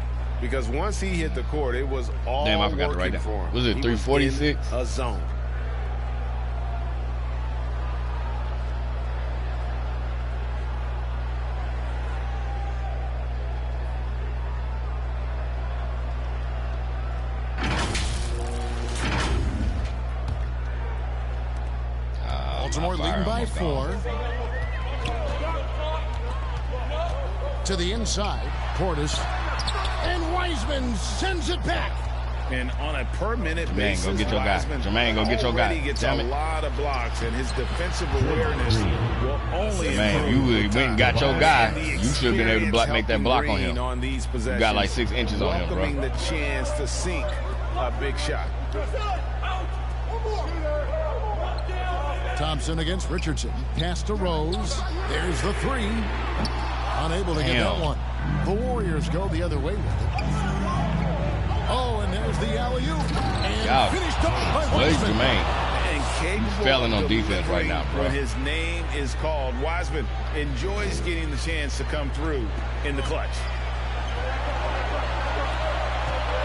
S3: because once he hit the court, it was all
S6: I forgot to write
S3: working
S6: that.
S3: for him.
S6: Was it 346?
S3: A zone.
S1: Baltimore leading by 4. To the inside, Portis. And Wiseman sends it back.
S3: And on a per-minute basis,
S6: go get your guy. Jermaine, go get your guy.
S3: He gets a lot of blocks, and his defensive awareness will only
S6: improve. You went and got your guy. You should have been able to make that block on him.
S3: On these possessions,
S6: you got like 6 inches on him, bro.
S3: Welcoming the chance to sink a big shot.
S1: Thompson against Richardson. Pass to Rose. There's the 3. Unable to get that one. The Warriors go the other way with it. Oh, and there's the alley-oop. And finished up by Wiseman.
S6: Jermaine. He's failing on defense right now, bro.
S3: When his name is called, Wiseman enjoys getting the chance to come through in the clutch.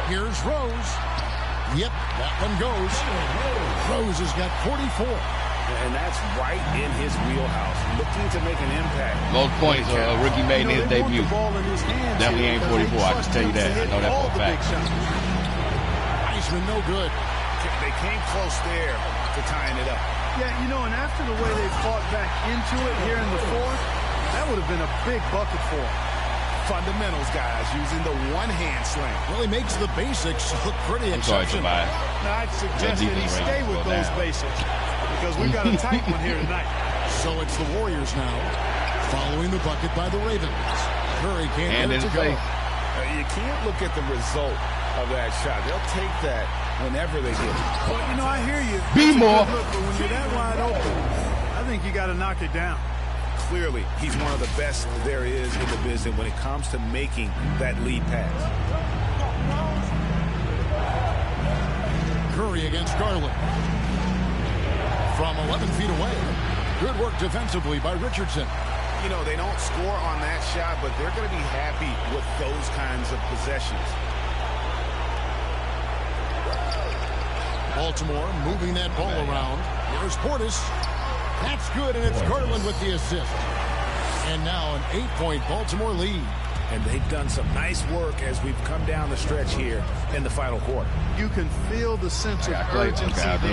S1: Here's Rose. Yep, that one goes. Rose has got 44.
S3: And that's right in his wheelhouse, looking to make an impact.
S6: Most points a rookie made in his debut. Definitely ain't 44, I can tell you that. I know that for a fact.
S1: Wiseman, no good.
S3: They came close there to tying it up.
S2: Yeah, you know, and after the way they fought back into it here in the fourth, that would have been a big bucket for him.
S3: Fundamentals, guys, using the one-hand slam.
S1: Really makes the basics look pretty exceptional.
S2: Now, I'd suggest that he stay with those basics because we've got a tight one here tonight.
S1: So it's the Warriors now, following the bucket by the Ravens. Curry can't get it to go.
S3: You can't look at the result of that shot. They'll take that whenever they get it.
S2: Well, you know, I hear you.
S6: Be more.
S2: Look, but when you're that wide open, I think you got to knock it down.
S3: Clearly, he's one of the best there is in the business when it comes to making that lead pass.
S1: Curry against Garland. From 11 feet away. Good work defensively by Richardson.
S3: You know, they don't score on that shot, but they're going to be happy with those kinds of possessions.
S1: Baltimore moving that ball around. Here's Portis. That's good, and it's Garland with the assist. And now an 8-point Baltimore lead.
S13: And they've done some nice work as we've come down the stretch here in the final quarter.
S2: You can feel the sense of urgency
S4: they have
S2: to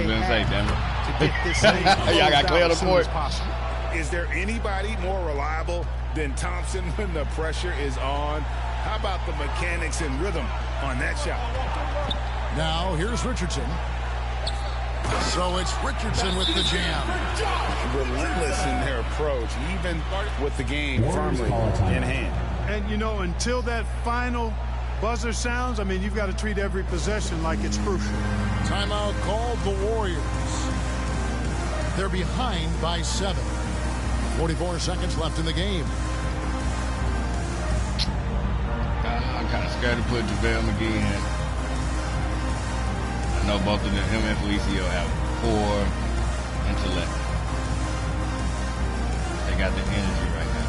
S2: get this thing
S4: y'all got Klay on the court.
S3: Is there anybody more reliable than Thompson when the pressure is on? How about the mechanics and rhythm on that shot?
S1: Now here's Richardson. So it's Richardson with the jam.
S3: Relentless in their approach, even with the game firmly in hand.
S2: And, you know, until that final buzzer sounds, I mean, you've got to treat every possession like it's crucial.
S1: Timeout called the Warriors. They're behind by 7. 44 seconds left in the game.
S4: I'm kind of scared to put JaVale McGee in. I know both of them, him and Felicio, have poor intellect. They got the energy right now.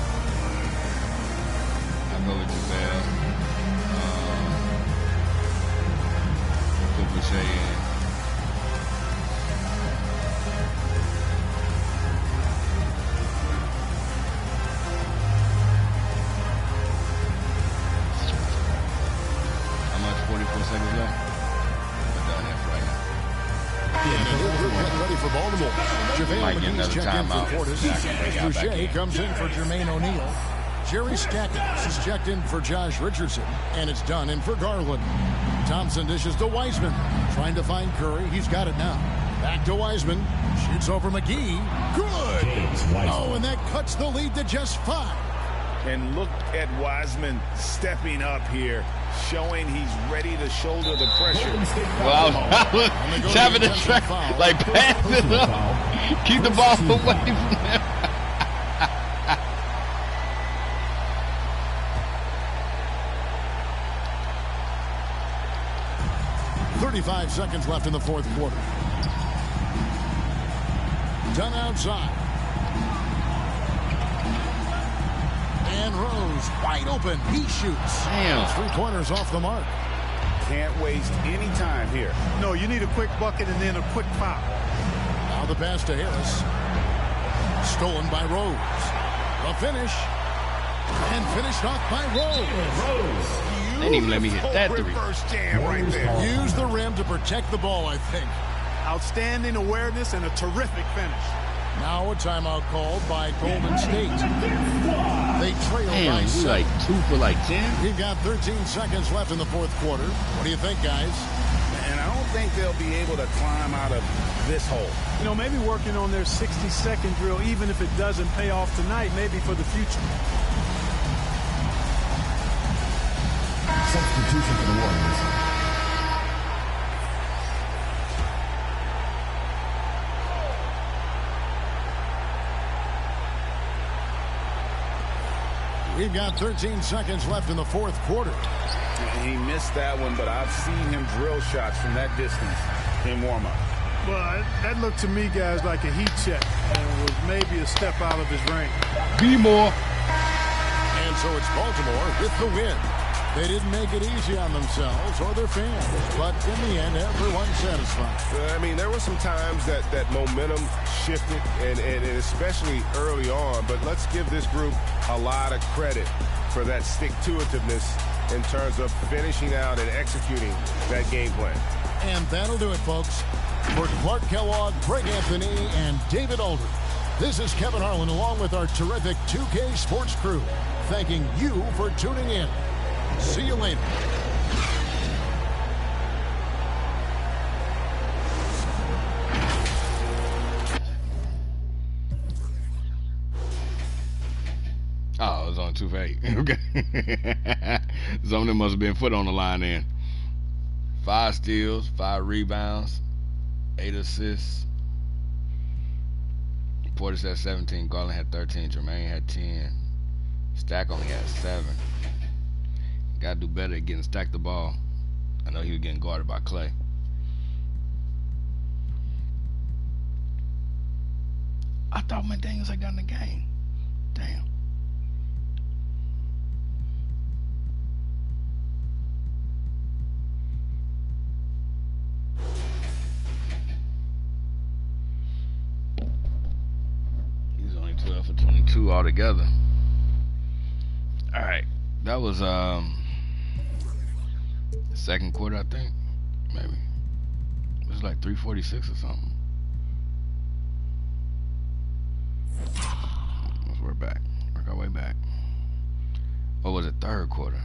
S4: I'll go with JaVale. Put Boucher in. How much? 44 seconds left? I'm done that for right now.
S1: Ready for Baltimore. JaVale McGee's checked in for Portis. Boucher comes in for Jermaine O'Neal. Jerry Stackhouse is checked in for Josh Richardson. And it's done in for Garland. Thompson dishes to Wiseman. Trying to find Curry. He's got it now. Back to Wiseman. Shoots over McGee. Good. Oh, and that cuts the lead to just 5.
S3: And look at Wiseman stepping up here, showing he's ready to shoulder the pressure.
S4: Well, I was having a track, like pass it up, keep the ball away from him.
S1: 35 seconds left in the fourth quarter. Done outside. And Rose wide open. He shoots.
S4: Damn.
S1: 3-pointers off the mark.
S3: Can't waste any time here.
S2: No, you need a quick bucket and then a quick foul.
S1: Now the pass to Harris. Stolen by Rose. The finish. And finished off by Rose.
S4: They didn't even let me hit that three.
S3: Reverse jam right there.
S1: Use the rim to protect the ball, I think.
S2: Outstanding awareness and a terrific finish.
S1: Now a timeout called by Golden State. They trail by 7.
S4: Like 2 for like 10.
S1: We've got 13 seconds left in the fourth quarter. What do you think, guys?
S3: And I don't think they'll be able to climb out of this hole.
S2: You know, maybe working on their 60-second drill, even if it doesn't pay off tonight, maybe for the future.
S14: Substitution for the Warriors.
S1: We've got 13 seconds left in the fourth quarter.
S3: He missed that one, but I've seen him drill shots from that distance in warm-up.
S2: Well, that looked to me, guys, like a heat check, and it was maybe a step out of his range.
S4: Be more.
S1: And so it's Baltimore with the win. They didn't make it easy on themselves or their fans, but in the end, everyone's satisfied.
S3: I mean, there were some times that momentum shifted, and especially early on, but let's give this group a lot of credit for that stick-to-itiveness in terms of finishing out and executing that game plan.
S1: And that'll do it, folks. For Clark Kellogg, Greg Anthony, and David Aldridge, this is Kevin Harlan along with our terrific 2K Sports crew, thanking you for tuning in. See you later.
S4: Oh, it was on 2 for 8. Okay. Some of them must have been foot on the line then. 5 steals, 5 rebounds, 8 assists. Portis had 17. Garland had 13. Jermaine had 10. Stack only had 7. Got to do better at getting stacked the ball. I know he was getting guarded by Klay. I thought McDaniels had gotten the game. Damn. 2 altogether. All right, that was second quarter, I think. Maybe it was like 3:46 or something. We're back. Work our way back. Or was it third quarter?